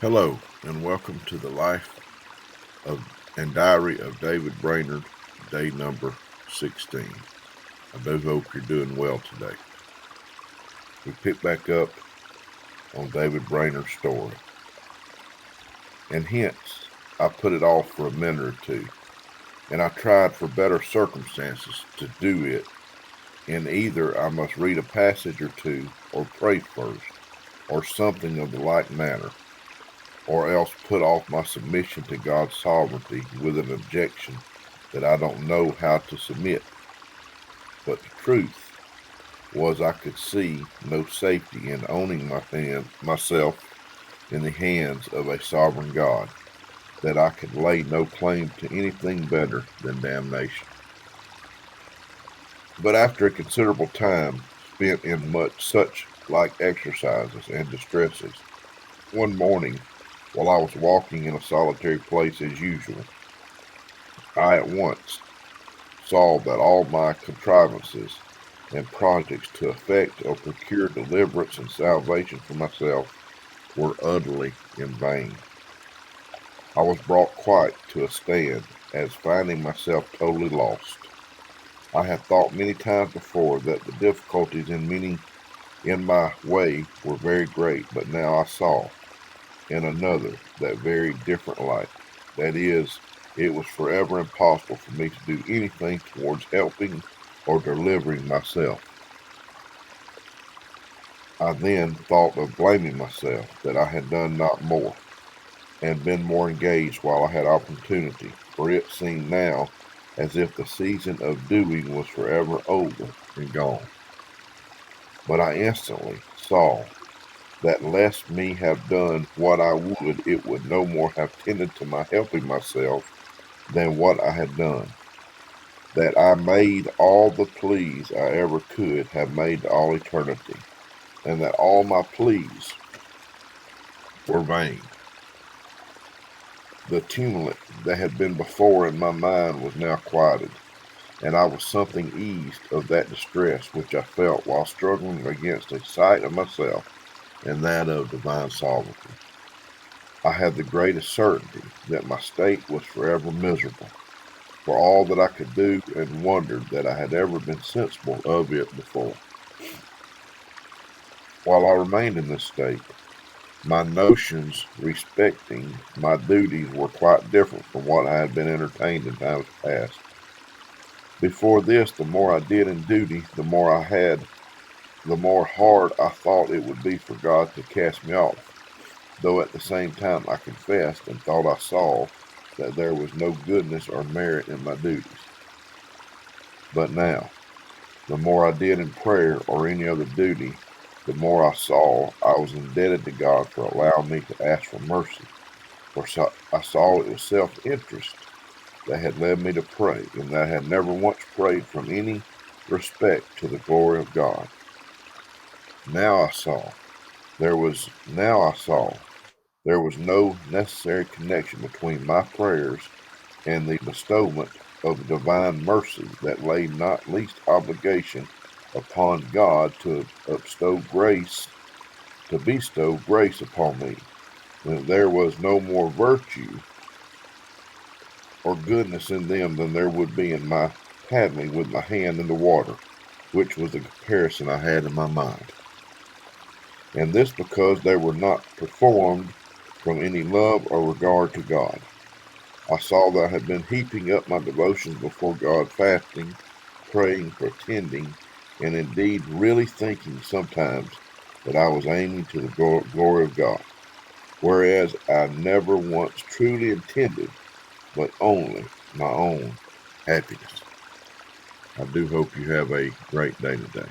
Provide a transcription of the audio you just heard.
Hello, and welcome to the life of and diary of David Brainerd, day number 16. I do hope you're doing well today. We pick back up on David Brainerd's story. And hence, I put it off for a minute or two, and I tried for better circumstances to do it, and either I must read a passage or two, or pray first, or something of the like manner, or else put off my submission to God's sovereignty with an objection that I don't know how to submit. But the truth was I could see no safety in owning myself in the hands of a sovereign God, that I could lay no claim to anything better than damnation. But after a considerable time spent in such like exercises and distresses, one morning, while I was walking in a solitary place as usual, I at once saw that all my contrivances and projects to effect or procure deliverance and salvation for myself were utterly in vain. I was brought quite to a stand, as finding myself totally lost. I had thought many times before that the difficulties in my way were very great, but now I saw in another that very different light. That is, it was forever impossible for me to do anything towards helping or delivering myself. I then thought of blaming myself that I had done not more, and been more engaged while I had opportunity, for it seemed now as if the season of doing was forever over and gone. But I instantly saw that lest me have done what I would, it would no more have tended to my helping myself than what I had done. That I made all the pleas I ever could have made to all eternity, and that all my pleas were vain. The tumult that had been before in my mind was now quieted, and I was something eased of that distress which I felt while struggling against a sight of myself and that of divine sovereignty. I had the greatest certainty that my state was forever miserable, for all that I could do, and wondered that I had ever been sensible of it before. While I remained in this state, my notions respecting my duties were quite different from what I had been entertained in times past. Before this, the more I did in duty, the more hard I thought it would be for God to cast me off, though at the same time I confessed and thought I saw that there was no goodness or merit in my duties. But now, the more I did in prayer or any other duty, the more I saw I was indebted to God for allowing me to ask for mercy, for I saw it was self-interest that had led me to pray, and that I had never once prayed from any respect to the glory of God. Now I saw there was no necessary connection between my prayers and the bestowment of divine mercy that laid not least obligation upon God to bestow grace upon me, and that there was no more virtue or goodness in them than there would be in my paddling with my hand in the water, which was the comparison I had in my mind. And this because they were not performed from any love or regard to God. I saw that I had been heaping up my devotions before God, fasting, praying, pretending, and indeed really thinking sometimes that I was aiming to the glory of God, whereas I never once truly intended, but only my own happiness. I do hope you have a great day today.